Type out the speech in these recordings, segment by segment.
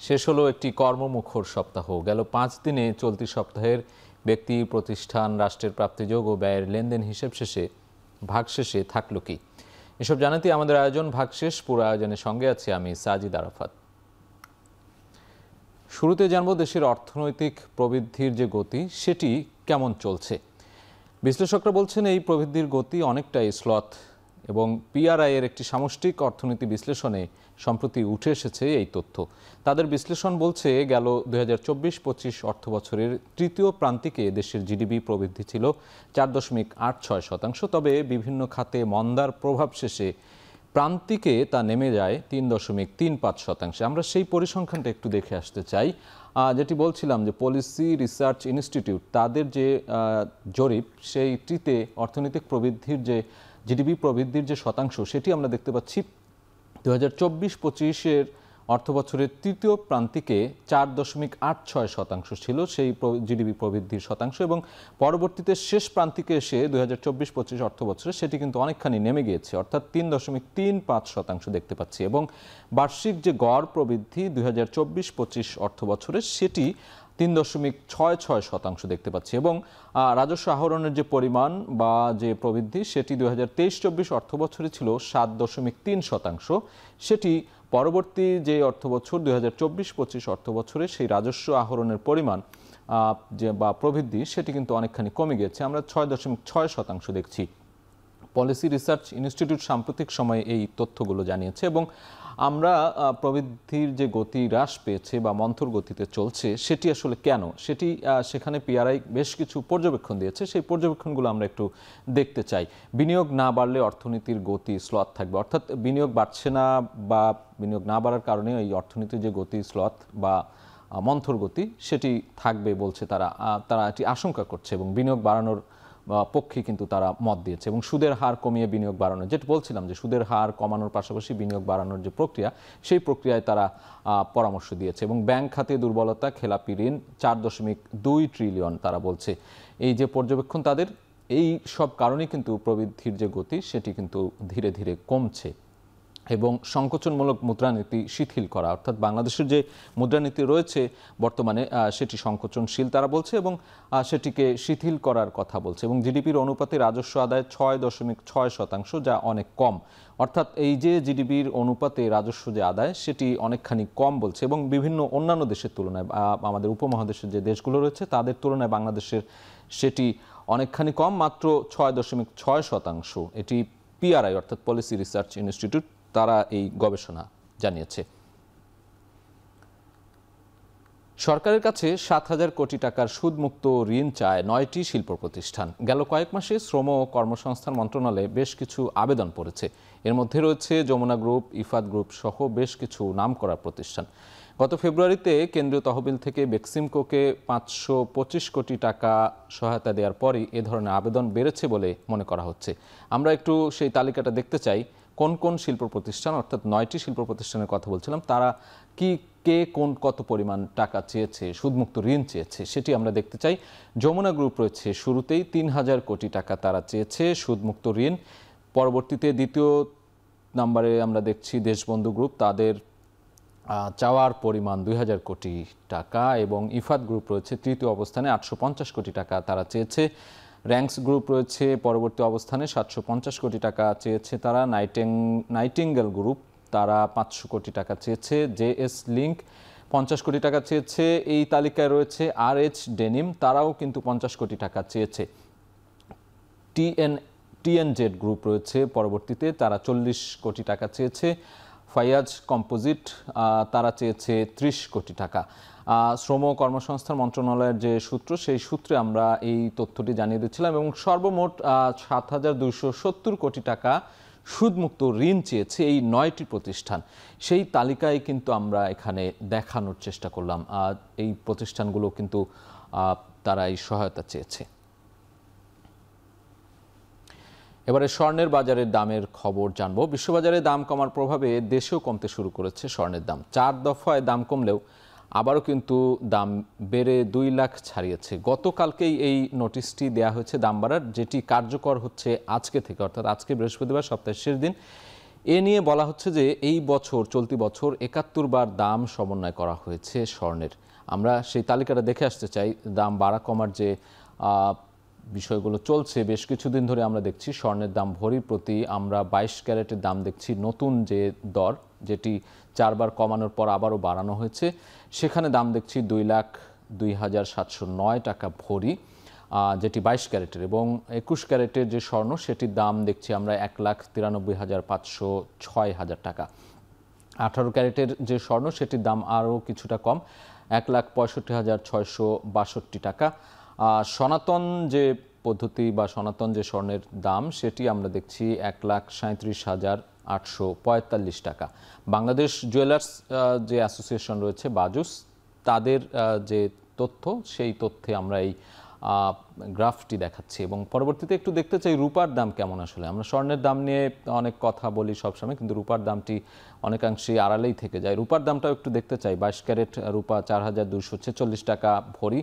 শেষ হলো একটি কর্মমুখর সপ্তাহ। গেল 5 দিনে চলতি সপ্তাহের ব্যক্তি, প্রতিষ্ঠান, রাষ্ট্রের প্রাপ্তিযোগ ও ব্যয়ের লেনদেন হিসেব শেষে ভাগশেষে থাকলো কি? এসব জানাতে আমাদের আয়োজন ভাগশেষ। পুরো আয়োজনের সঙ্গে আছি আমি সাজিদ আরাফাত। শুরুতে জানবো দেশের অর্থনৈতিক প্রবৃদ্ধির যে গতি সেটি কেমন চলছে। বিশ্লেষকরা বলছেন এই প্রবৃদ্ধির গতি অনেকটাই স্লথ এবং পিআরআই এর একটি সামষ্টিক অর্থনীতি বিশ্লেষণে সম্প্রতি উঠে এসেছে এই তথ্য। তাদের বিশ্লেষণ বলছে গেল 2024-25 অর্থবছরের তৃতীয় প্রান্তিকে দেশের জিডিপি প্রবৃদ্ধি ছিল 4.86%। তবে বিভিন্ন খাতে মন্দার প্রভাব শেষে প্রান্তিকে তা নেমে যায় 3.35%। আমরা সেই পরিসংখ্যানটা একটু দেখে আসতে চাই, যেটি বলছিলাম যে পলিসি রিসার্চ ইনস্টিটিউট তাদের যে জরিপ সেইটিতে অর্থনৈতিক প্রবৃদ্ধির যে জিডিপি প্রবৃদ্ধির যে শতাংশ সেটি আমরা দেখতে পাচ্ছি 2024-25 অর্থবছরের তৃতীয় প্রান্তিকে 4.86% ছিল সেই জিডিপি প্রবৃদ্ধির শতাংশ, এবং পরবর্তীতে শেষ প্রান্তিকে এসে 2024-25 অর্থবছরে সেটি কিন্তু অনেকখানি নেমে গিয়েছে, অর্থাৎ 3.35% দেখতে পাচ্ছি। এবং বার্ষিক যে গড় প্রবৃদ্ধি 2024-25 অর্থবছরে সেটি 3.66% দেখতে পাচ্ছি। এবং রাজস্ব আহরণের যে পরিমাণ বা যে প্রবৃদ্ধি সেটি 2023-24 অর্থবছরে ছিল 7.3%। সেটি পরবর্তী যে অর্থবছর 2024-25 অর্থবছরে সেই রাজস্ব আহরণের পরিমাণ যে বা প্রবৃদ্ধি সেটি কিন্তু অনেকখানি কমে গেছে, আমরা 6.6% দেখছি। পলিসি রিসার্চ ইনস্টিটিউট সাম্প্রতিক সময়ে এই তথ্যগুলো জানিয়েছে। এবং আমরা প্রবৃদ্ধির যে গতি হ্রাস পেয়েছে বা মন্থর গতিতে চলছে সেটি আসলে কেন, সেটি সেখানে পিআরআই বেশ কিছু পর্যবেক্ষণ দিয়েছে। সেই পর্যবেক্ষণগুলো আমরা একটু দেখতে চাই। বিনিয়োগ না বাড়লে অর্থনীতির গতি স্লথ থাকবে, অর্থাৎ বিনিয়োগ বাড়ছে না বা বিনিয়োগ না বাড়ার কারণে এই অর্থনীতির যে গতি স্লথ বা মন্থর গতি সেটি থাকবে বলছে তারা এটি আশঙ্কা করছে এবং বিনিয়োগ বাড়ানোর পক্ষে কিন্তু তারা মত দিয়েছে। এবং সুদের হার কমিয়ে বিনিয়োগ বাড়ানো, যেটা বলছিলাম যে সুদের হার কমানোর পাশাপাশি বিনিয়োগ বাড়ানোর যে প্রক্রিয়া সেই প্রক্রিয়ায় তারা পরামর্শ দিয়েছে। এবং ব্যাংক খাতে দুর্বলতা, খেলাপি ঋণ 4.2 ট্রিলিয়ন তারা বলছে। এই যে পর্যবেক্ষণ তাদের, এই সব কারণেই কিন্তু প্রবৃদ্ধির যে গতি সেটি কিন্তু ধীরে ধীরে কমছে। এবং সংকোচনমূলক মুদ্রানীতি শিথিল করা, অর্থাৎ বাংলাদেশের যে মুদ্রানীতি রয়েছে বর্তমানে সেটি সংকোচনশীল তারা বলছে এবং সেটিকে শিথিল করার কথা বলছে। এবং জিডিপির অনুপাতে রাজস্ব আদায় 6.6%, যা অনেক কম। অর্থাৎ এই যে জিডিপির অনুপাতে রাজস্ব যে আদায় সেটি অনেকখানি কম বলছে। এবং বিভিন্ন অন্যান্য দেশের তুলনায় আমাদের উপমহাদেশের যে দেশগুলো রয়েছে তাদের তুলনায় বাংলাদেশের সেটি অনেকখানি কম, মাত্র 6.6%। এটি পিআরআই অর্থাৎ পলিসি রিসার্চ ইনস্টিটিউট তারা এই গবেষণা জানিয়েছে। সরকারের কাছে 7,000 কোটি টাকার সুদমুক্ত ঋণ চায় 9টি শিল্প প্রতিষ্ঠান। গেল কয়েক মাসে শ্রম ও কর্মসংস্থান মন্ত্রণালয়ে বেশ কিছু আবেদন পড়েছে। এর মধ্যে রয়েছে যমুনা গ্রুপ, ইফাদ গ্রুপ সহ বেশ কিছু নামকরা প্রতিষ্ঠান। গত ফেব্রুয়ারিতে কেন্দ্রীয় তহবিল থেকে বেক্সিমকোকে 525 কোটি টাকা সহায়তা দেওয়ার পরই এ ধরনের আবেদন বেড়েছে বলে মনে করা হচ্ছে। আমরা একটু সেই তালিকাটা দেখতে চাই, কোন কোন শিল্প প্রতিষ্ঠান, অর্থাৎ 9টি শিল্প প্রতিষ্ঠানের কথা বলছিলাম, তারা কে কত পরিমাণ টাকা চেয়েছে, সুদমুক্ত ঋণ চেয়েছে সেটি আমরা দেখতে চাই। যমুনা গ্রুপ রয়েছে শুরুতেই 3,000 কোটি টাকা তারা চেয়েছে সুদমুক্ত ঋণ। পরবর্তীতে দ্বিতীয় নম্বরে আমরা দেখছি দেশবন্ধু গ্রুপ, তাদের চাওয়ার পরিমাণ 2,000 কোটি টাকা। এবং ইফাদ গ্রুপ রয়েছে তৃতীয় অবস্থানে, 850 কোটি টাকা তারা চেয়েছে। র্যাঙ্কস গ্রুপ রয়েছে পরবর্তী অবস্থানে, 750 কোটি টাকা চেয়েছে তারা। নাইটিঙ্গেল গ্রুপ তারা 500 কোটি টাকা চেয়েছে। জেএস লিঙ্ক 50 কোটি টাকা চেয়েছে। এই তালিকায় রয়েছে RH ডেনিম, তারাও কিন্তু 50 কোটি টাকা চেয়েছে। TNZ গ্রুপ রয়েছে পরবর্তীতে, তারা 40 কোটি টাকা চেয়েছে। ফায়াজ কম্পোজিট তারা চেয়েছে 30 কোটি টাকা। শ্রম ও কর্মসংস্থান মন্ত্রণালয়ের যে সূত্র সেই সূত্রে আমরা এই তথ্যটি জানিয়ে দিচ্ছিলাম। এবং সর্বমোট 7,270 কোটি টাকা সুদমুক্ত ঋণ চেয়েছে এই 9টি প্রতিষ্ঠান। সেই তালিকায় কিন্তু আমরা এখানে দেখানোর চেষ্টা করলাম এই প্রতিষ্ঠানগুলো কিন্তু তারা এই সহায়তা চেয়েছে। এবারে স্বর্ণের বাজারের দামের খবর জানবো। বিশ্ববাজারে দাম কমার প্রভাবে দেশেও কমতে শুরু করেছে স্বর্ণের দাম। 4 দফায় দাম কমলেও আবারও কিন্তু দাম বেড়ে 2 লাখ ছাড়িয়েছে। গতকালকেই এই নোটিশটি দেয়া হয়েছে দাম বাড়ার, যেটি কার্যকর হচ্ছে আজকে থেকে, অর্থাৎ আজকে বৃহস্পতিবার, সপ্তাহের শেষ দিন। এ নিয়ে বলা হচ্ছে যে এই বছর চলতি বছর ৭১ বার দাম সমন্বয় করা হয়েছে স্বর্ণের। আমরা সেই তালিকাটা দেখে আসতে চাই। দাম বাড়া কমার যে বিষয়গুলো চলছে বেশ কিছুদিন ধরে আমরা দেখছি স্বর্ণের দাম ভরি প্রতি আমরা ২২ ক্যারেটের দাম দেখছি নতুন যে দর, যেটি ৪ বার কমানোর পর আবারও বাড়ানো হয়েছে, সেখানে দাম দেখছি ২,০২,৭০৯ টাকা ভরি, যেটি ২২ ক্যারেটের, এবং ২১ ক্যারেটের যে স্বর্ণ সেটির দাম দেখছি আমরা ১,৯৩,৫০৬ টাকা। ১৮ ক্যারেটের যে স্বর্ণ সেটির দাম আরও কিছুটা কম, ১,৬৫,৬৬২ টাকা। সনাতন যে পদ্ধতি বা সনাতন যে স্বর্ণের দাম সেটি আমরা দেখছি ১,৩৭,৮৪৫ টাকা। বাংলাদেশ জুয়েলার্স যে অ্যাসোসিয়েশন রয়েছে বাজুস, তাদের যে তথ্য সেই তথ্যে আমরা এই গ্রাফটি দেখাচ্ছি। এবং পরবর্তীতে একটু দেখতে চাই রূপার দাম কেমন। আসলে আমরা স্বর্ণের দাম নিয়ে অনেক কথা বলি সবসময়, কিন্তু রূপার দামটি অনেকাংশেই আড়ালেই থেকে যায়। রূপার দামটাও একটু দেখতে চাই। ২২ ক্যারেট রূপা ৪,২৪৬ টাকা ভরি,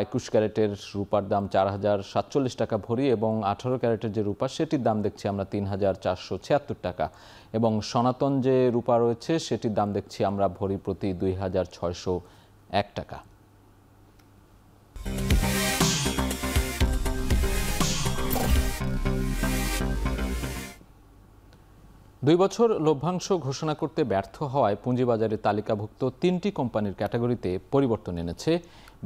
২১ ক্যারেটের রূপার দাম ৪,০৪৭ টাকা ভরি, এবং ১৮ ক্যারেটের যে রূপা সেটির দাম দেখছি আমরা ৩,৪৭৬ টাকা, এবং সনাতন যে রূপা রয়েছে সেটির দাম দেখছি আমরা ভরি প্রতি ২,৬০১ টাকা। দুই বছর লভ্যাংশ ঘোষণা করতে ব্যর্থ হওয়ায় পুঁজিবাজারে তালিকাভুক্ত ৩টি কোম্পানির ক্যাটাগরিতে পরিবর্তন এনেছে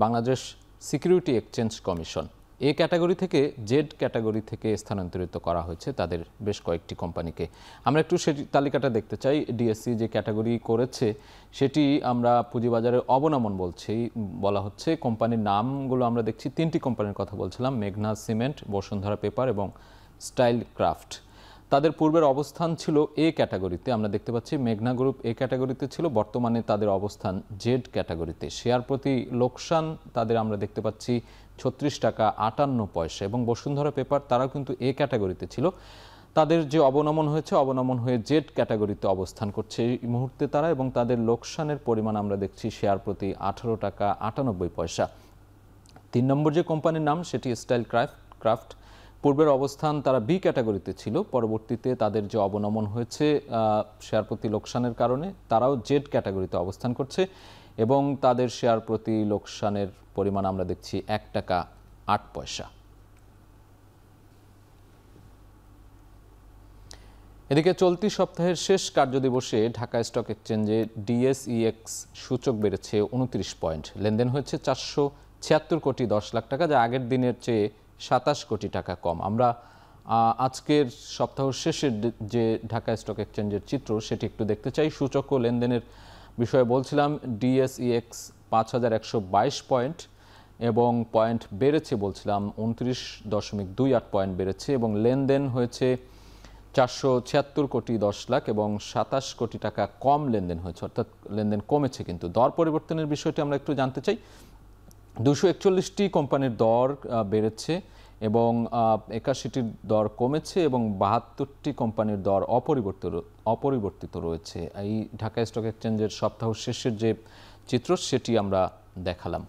Bangladesh security exchange commission. A category থেকে জেড ক্যাটাগরি থেকে স্থানান্তরিত করা হয়েছে তাদের বেশ কয়েকটি কোম্পানিকে। আমরা একটু সেই তালিকাটা দেখতে চাই। ডিএসসি যে ক্যাটাগরি করেছে সেটি আমরা পুঁজিবাজারের অবনমন বলা হচ্ছে। কোম্পানির নামগুলো আমরা দেখছি, 3টি কোম্পানির কথা বলছিলাম, মেঘনা সিমেন্ট, বসুন্ধরা পেপার এবং স্টাইল ক্রাফট। তাদের পূর্বের অবস্থান ছিল এ ক্যাটাগরিতে। আমরা দেখতে পাচ্ছি মেঘনা গ্রুপ এ ক্যাটাগরিতে ছিল, বর্তমানে তাদের অবস্থান জেড ক্যাটাগরিতে। শেয়ার প্রতি লোকসান তাদের আমরা দেখতে পাচ্ছি ৩৬ টাকা ৫৮ পয়সা, এবং বসুন্ধরা পেপার তারাও কিন্তু এ ক্যাটাগরিতে ছিল, তাদের যে অবনমন হয়েছে, অবনমন হয়ে জেড ক্যাটাগরিতে অবস্থান করছে এই মুহূর্তে তারা, এবং তাদের লোকসানের পরিমাণ আমরা দেখছি শেয়ার প্রতি ১৮ টাকা ৯৮ পয়সা। ৩ নম্বর যে কোম্পানির নাম সেটি স্টাইল ক্রাফট। পূর্বের অবস্থান তারা বি ক্যাটাগরিতে ছিল, পরবর্তীতে তাদের যে অবনমন হয়েছে শেয়ার প্রতি লোকসানের কারণে তারাও জেড ক্যাটাগরিতে অবস্থান করছে, এবং তাদের শেয়ার প্রতি লোকসানের পরিমাণ আমরা দেখছি ১ টাকা ৮ পয়সা। এদিকে চলতি সপ্তাহের শেষ কার্যদিবসে ঢাকা স্টক এক্সচেঞ্জে ডিএসইএক্স সূচক বেড়েছে ২৯ পয়েন্ট। লেনদেন হয়েছে ৪৭৬ কোটি ১০ লাখ টাকা, যা আগের দিনের চেয়ে ২৭ কোটি টাকা কম। আমরা আজকের সপ্তাহ শেষের যে ঢাকা স্টক এক্সচেঞ্জের চিত্র সেটি একটু দেখতে চাই। সূচক ও লেনদেনের বিষয়ে বলছিলাম, ডিএসইএক্স ৫,১২২ পয়েন্ট এবং পয়েন্ট বেড়েছে বলছিলাম ২৯.28 পয়েন্ট বেড়েছে, এবং লেনদেন হয়েছে ৪৭৬ কোটি ১০ লাখ এবং ২৭ কোটি টাকা কম লেনদেন হয়েছে, অর্থাৎ লেনদেন কমেছে। কিন্তু দর পরিবর্তনের বিষয়টি আমরা একটু জানতে চাই। ২৪১টি কোম্পানির দর বেড়েছে এবং ৮১টির দর কমেছে, এবং ৭২টি কোম্পানির দর অপরিবর্তিত রয়েছে। এই ঢাকা স্টক এক্সচেঞ্জের সপ্তাহ শেষের যে চিত্র সেটি আমরা দেখালাম।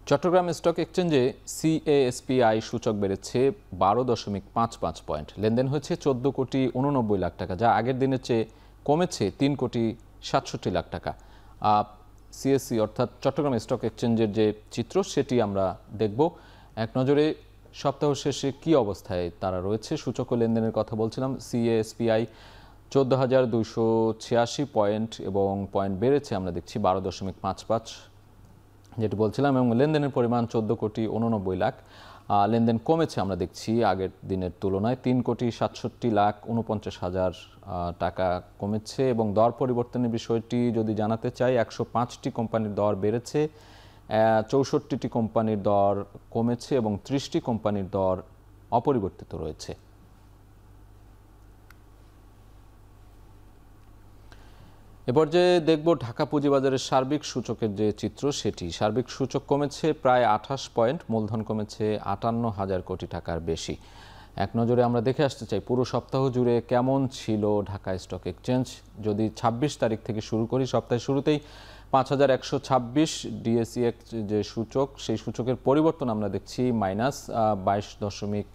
চট্টগ্রাম স্টক এক্সচেঞ্জে সিএএসপিআই সূচক বেড়েছে ১২.৫৫ পয়েন্ট। লেনদেন হয়েছে ১৪ কোটি ৮৯ লাখ টাকা, যা আগের দিনের চেয়ে কমেছে ৩ কোটি ৬৭ লাখ টাকা। সিএসসি অর্থাৎ চট্টগ্রাম স্টক এক্সচেঞ্জের যে চিত্র সেটি আমরা দেখব। এক নজরে সপ্তাহ শেষে কি অবস্থায় তারা রয়েছে। সূচক ও লেনদেনের কথা বলছিলাম। সিএএসপিআই ১৪,২৮৬ পয়েন্ট এবং পয়েন্ট বেড়েছে আমরা দেখছি ১২.৫৫, যেটি বলছিলাম, এবং লেনদেনের পরিমাণ ১৪ কোটি ৮৯ লাখ। লেনদেন কমেছে আমরা দেখছি আগের দিনের তুলনায় ৩ কোটি ৬৭ লাখ ৪৯ হাজার টাকা কমেছে। এবং দর পরিবর্তনের বিষয়টি যদি জানাতে চাই, ১০৫টি কোম্পানির দর বেড়েছে, ৬৪টি কোম্পানির দর কমেছে এবং ৩০টি কোম্পানির দর অপরিবর্তিত রয়েছে। এ পর্যায়ে দেখব ঢাকা পুঁজিবাজারের সার্বিক সূচকের যে চিত্র সেটি। সার্বিক সূচক কমেছে প্রায় ২৮ পয়েন্ট, মূলধন কমেছে ৫৮,০০০ কোটি টাকার বেশি। এক নজরে আমরা দেখে আসতে চাই পুরো সপ্তাহ জুড়ে কেমন ছিল ঢাকা স্টক এক্সচেঞ্জ। যদি ২৬ তারিখ থেকে শুরু করি, সপ্তাহের শুরুতেই ৫,১২৬ ডিএসইএক্স যে সূচক, সেই সূচকের পরিবর্তন আমরা দেখছি -22.৫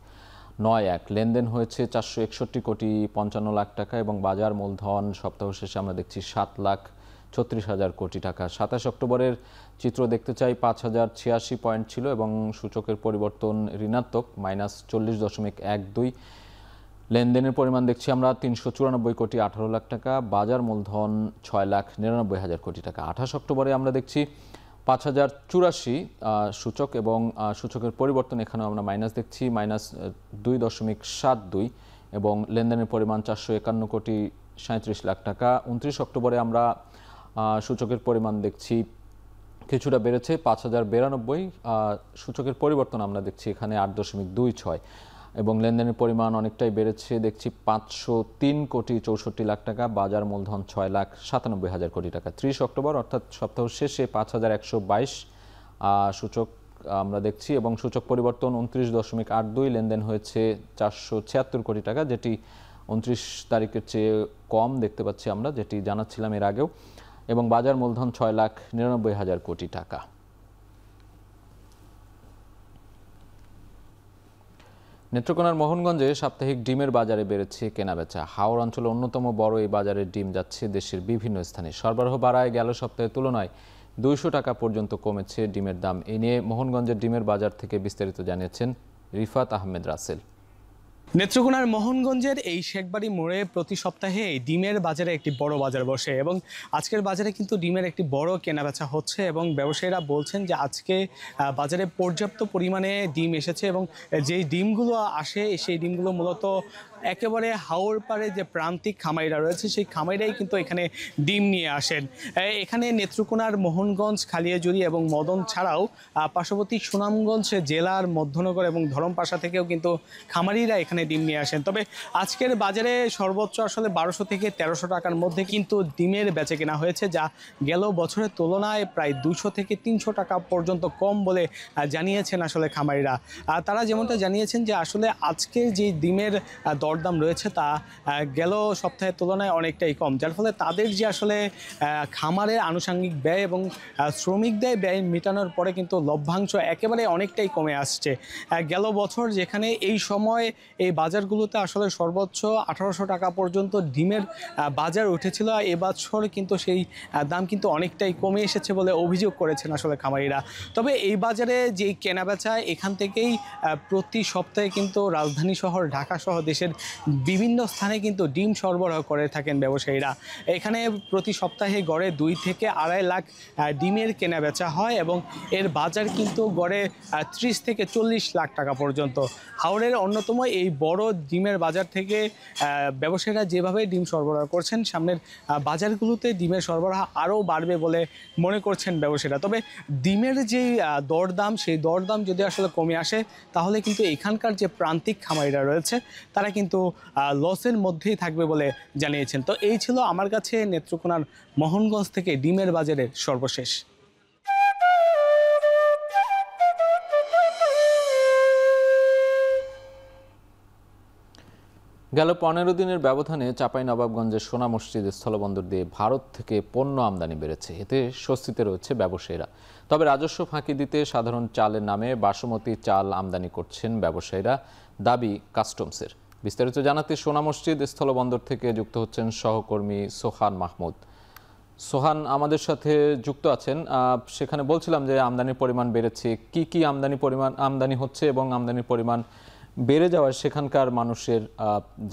9.1। লেনদেন হয়েছে 461,55,00,000 টাকা এবং বাজার মূলধন সপ্তাহ শেষে আমরা দেখছি 7,36,000 কোটি টাকা। 27 অক্টোবরের চিত্র দেখতে চাই, 5,086 পয়েন্ট ছিল এবং সূচকের পরিবর্তন ঋণাত্মক -40.12। লেনদেনের পরিমাণ দেখছি আমরা 394,18,00,000 টাকা, বাজার মূলধন 6,99,000 কোটি টাকা। 28 অক্টোবরে আমরা দেখছি 5,084 সূচক এবং সূচকের পরিবর্তন এখানেও আমরা মাইনাস দেখছি -2.72 এবং লেনদেনের পরিমাণ 451,37,00,000 টাকা। 29 অক্টোবরে আমরা সূচকের পরিমাণ দেখছি কিছুটা বেড়েছে 5,092, সূচকের পরিবর্তন আমরা দেখছি এখানে 8.26 এবং লেনদেনের পরিমাণ অনেকটাই বেড়েছে দেখছি 503,64,00,000 টাকা, বাজার মূলধন 6,97,000 কোটি টাকা। 30 অক্টোবর অর্থাৎ সপ্তাহ শেষে 5,122 সূচক আমরা দেখছি এবং সূচক পরিবর্তন 29.82, লেনদেন হয়েছে 476 কোটি টাকা, যেটি 29 তারিখের চেয়ে কম দেখতে পাচ্ছি আমরা, যেটি জানাচ্ছিলাম এর আগেও, এবং বাজার মূলধন 6,99,000 কোটি টাকা। নেত্রকোনার মোহনগঞ্জে সাপ্তাহিক ডিমের বাজারে বেড়েছে কেনাবেচা। হাওর অঞ্চলে অন্যতম বড় এই বাজারের ডিম যাচ্ছে দেশের বিভিন্ন স্থানে। সরবরাহ বাড়ায় গেল সপ্তাহের তুলনায় 200 টাকা পর্যন্ত কমেছে ডিমের দাম। এ নিয়ে মোহনগঞ্জের ডিমের বাজার থেকে বিস্তারিত জানিয়েছেন রিফাত আহমেদ রাসেল। নেত্রকোনার মোহনগঞ্জের এই শেখবাড়ি মোড়ে প্রতি সপ্তাহে ডিমের বাজারে একটি বড় বাজার বসে এবং আজকের বাজারে কিন্তু ডিমের একটি বড় কেনাবেচা হচ্ছে এবং ব্যবসায়ীরা বলছেন যে আজকে বাজারে পর্যাপ্ত পরিমাণে ডিম এসেছে এবং যেই ডিমগুলো আসে সেই ডিমগুলো মূলত একেবারে হাওর পাড়ে যে প্রান্তিক খামারিরা রয়েছে সেই খামারিরাই কিন্তু এখানে ডিম নিয়ে আসেন। এখানে নেত্রকোনার মোহনগঞ্জ, খালিয়াজুড়ি এবং মদন ছাড়াও পার্শ্ববর্তী সুনামগঞ্জ জেলার মধ্যনগর এবং ধরমপাশা থেকেও কিন্তু খামারিরা এখানে ডিম নিয়ে আসেন। তবে আজকের বাজারে সর্বোচ্চ আসলে 1200 থেকে 1300 টাকার মধ্যে কিন্তু ডিমের বেচে কেনা হয়েছে, যা গেল বছরের তুলনায় প্রায় 200 থেকে 300 টাকা পর্যন্ত কম বলে জানিয়েছেন আসলে খামারিরা। তারা যেমনটা জানিয়েছেন যে আসলে আজকে যে ডিমের দরদাম রয়েছে তা গেল সপ্তাহের তুলনায় অনেকটাই কম, যার ফলে তাদের যে আসলে খামারের আনুষঙ্গিক ব্যয় এবং শ্রমিকদের ব্যয় মেটানোর পরে কিন্তু লভ্যাংশ একেবারে অনেকটাই কমে আসছে। গেল বছর যেখানে এই সময় এই বাজারগুলোতে আসলে সর্বোচ্চ 1800 টাকা পর্যন্ত ডিমের বাজার উঠেছিল, এবছর কিন্তু সেই দাম কিন্তু অনেকটাই কমে এসেছে বলে অভিযোগ করেছেন আসলে খামারিরা। তবে এই বাজারে যেই কেনাবেচা এখান থেকেই প্রতি সপ্তাহে কিন্তু রাজধানী শহর ঢাকা সহ দেশের বিভিন্ন স্থানে কিন্তু ডিম সরবরাহ করে থাকেন ব্যবসায়ীরা। এখানে প্রতি সপ্তাহে গড়ে 2 থেকে 2.5 লাখ ডিমের কেনাবেচা হয় এবং এর বাজার কিন্তু গড়ে 30 থেকে 40 লাখ টাকা পর্যন্ত। হাওড়ের অন্যতম এই বড় ডিমের বাজার থেকে ব্যবসায়ীরা যেভাবে ডিম সরবরাহ করছেন, সামনের বাজারগুলোতে ডিমের সরবরাহ আরও বাড়বে বলে মনে করছেন ব্যবসায়ীরা। তবে ডিমের যে দরদাম, সেই দরদাম যদি আসলে কমে আসে তাহলে কিন্তু এখানকার যে প্রান্তিক খামারিরা রয়েছে তারা কিন্তু লসের মধ্যেই থাকবে বলে জানিয়েছেন। তো এই ছিল আমার কাছে নেত্রকোনার মোহনগঞ্জ থেকে ডিমের বাজারের সর্বশেষ। গেল 15 দিনের ব্যবধানে চাঁপাইনবাবগঞ্জের সোনা মসজিদ স্থলবন্দর দিয়ে ভারত থেকে পণ্য আমদানি বেড়েছে। এতে স্বস্তিতে রয়েছে ব্যবসায়ীরা। তবে রাজস্ব ফাঁকি দিতে সাধারণ চালের নামে বাসমতি চাল আমদানি করছেন ব্যবসায়ীরা, দাবি কাস্টমসের। বিস্তারিত জানাতে সোনা মসজিদ স্থলবন্দর থেকে যুক্ত হচ্ছেন সহকর্মী সোহান মাহমুদ। সোহান আমাদের সাথে যুক্ত আছেন। সেখানে বলছিলাম যে আমদানির পরিমাণ বেড়েছে, কি আমদানি হচ্ছে এবং আমদানির পরিমাণ বেড়ে যাওয়ায় সেখানকার মানুষের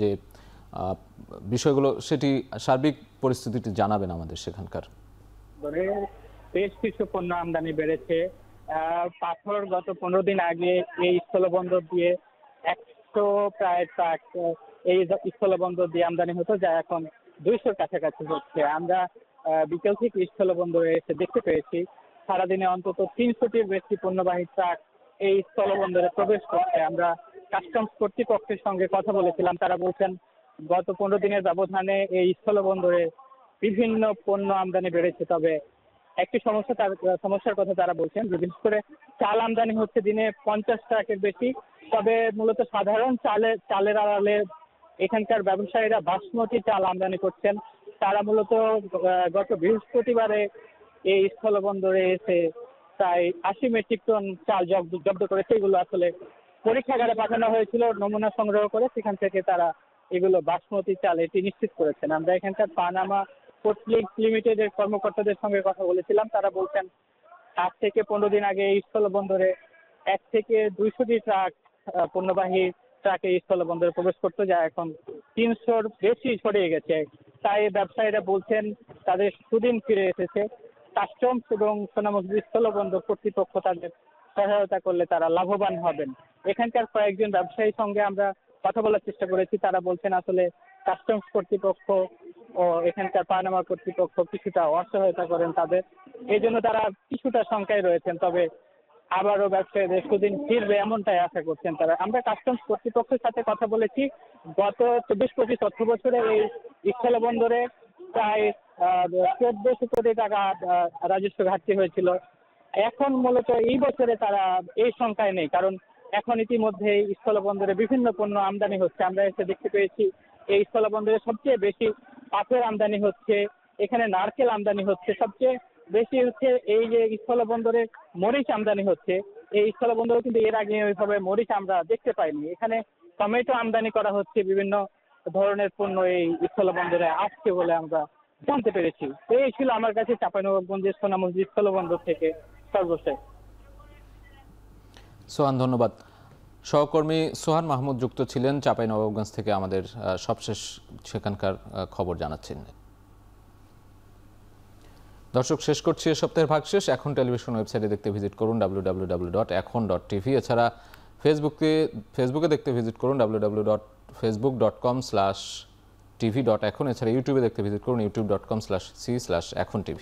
যে বিষয়গুলো সেটি সার্বিক পরিস্থিতিটি জানাবেন আমাদের সেখানকার। বেশ কিছু পণ্য আমদানি বেড়েছে। পাথর গত 15 দিন আগে এই স্থলবন্দর দিয়ে 100 প্রায় ট্রাক এই স্থলবন্দর দিয়ে আমদানি হতো, যা এখন 200 কাছাকাছি হচ্ছে। আমরা বিকেল থেকে স্থলবন্দরে এসে দেখতে পেয়েছি সারাদিনে অন্তত 300টির বেশি পণ্যবাহী ট্রাক এই স্থলবন্দরে প্রবেশ করছে। আমরা কাস্টমস কর্তৃপক্ষের সঙ্গে কথা বলেছিলাম, তারা বলছেন গত 15 দিনের ব্যবধানে এই স্থলবন্দরে বিভিন্ন পণ্য আমদানি বেড়েছে। তবে একটি সমস্যার কথা তারা বলছেন, বিশেষ করে চাল আমদানি হচ্ছে দিনে 50 ট্রাকের বেশি। তবে মূলত সাধারণ চালের আড়ালে এখানকার ব্যবসায়ীরা বাসমতি চাল আমদানি করছেন। তারা মূলত গত বৃহস্পতিবারে এই স্থলবন্দরে এসে প্রায় 80 মেট্রিক টন চাল জব্দ করেছে। এগুলো আসলে পরীক্ষাগারে পাঠানো হয়েছিল নমুনা সংগ্রহ করে, সেখান থেকে তারা এগুলো বাসমতি চাল এটি নিশ্চিত করেছেন। আমরা এখানকার পানামা পোর্ট লিমিটেডের কর্মকর্তাদের সঙ্গে কথা বলেছিলাম, তারা বলছেন 7 থেকে 15 দিন আগে এই স্থলবন্দরে 1 থেকে 200টি ট্রাক পণ্যবাহী ট্রাক এই স্থলবন্দরে প্রবেশ করতো, যা এখন 300-র বেশি ছড়িয়ে গেছে। তাই ব্যবসায়ীরা বলছেন তাদের সুদিন ফিরে এসেছে। কাস্টমস এবং সোনামুখী স্থলবন্দর কর্তৃপক্ষ তাদের সহায়তা করলে তারা লাভবান হবেন। এখানকার কয়েকজন ব্যবসায়ীর সঙ্গে আমরা কথা বলার চেষ্টা করেছি, তারা বলছেন আসলে কাস্টমস কর্তৃপক্ষ ও এখানকার পানামা কর্তৃপক্ষ কিছুটা অসহায়তা করেন তাদের, এই জন্য তারা কিছুটা শঙ্কায় রয়েছেন। তবে আবারও ব্যবসায়ীদের সুদিন ফিরবে এমনটাই আশা করছেন তারা। আমরা কাস্টমস কর্তৃপক্ষের সাথে কথা বলেছি। গত 24-25 অর্থ বছরে এই স্থলবন্দরে প্রায় 1400 কোটি টাকা রাজস্ব ঘাটতি হয়েছিল। এখন মূলত এই বছরে তারা এই সংখ্যায় নেই, কারণ এখন ইতিমধ্যে স্থলবন্দরে বিভিন্ন পণ্য আমদানি হচ্ছে। আমরা এসে দেখতে পেয়েছি এই স্থলবন্দরে সবচেয়ে বেশি পাথর আমদানি হচ্ছে, এখানে নারকেল আমদানি হচ্ছে, সবচেয়ে বেশি হচ্ছে এই যে স্থলবন্দরে মরিচ আমদানি হচ্ছে। এই স্থলবন্দরে কিন্তু এর আগে ওইভাবে মরিচ আমরা দেখতে পাইনি। এখানে টমেটো আমদানি করা হচ্ছে, বিভিন্ন ধরনের পণ্য এই স্থলবন্দরে আসছে বলে আমরা জানতে পেরেছি। তো এই ছিল আমার কাছে চাঁপাইনবাবগঞ্জের সোনামুখী স্থলবন্দর থেকে সর্বশেষ। সোহান, ধন্যবাদ। সহকর্মী সোহান মাহমুদ যুক্ত ছিলেন চাঁপাইনবাবগঞ্জ থেকে, আমাদের সবশেষ সেখানকার খবর জানাচ্ছেন। দর্শক, শেষ করছি এ সপ্তাহের ভাগশেষ। এখন টেলিভিশন ওয়েবসাইটে দেখতে ভিজিট করুন www.ekhon.tv। এছাড়া ফেসবুকে দেখতে ভিজিট করুন www.facebook.com/tv.ekhon। এছাড়া ইউটিউবে দেখতে ভিজিট করুন youtube.com/c/ekhon tv।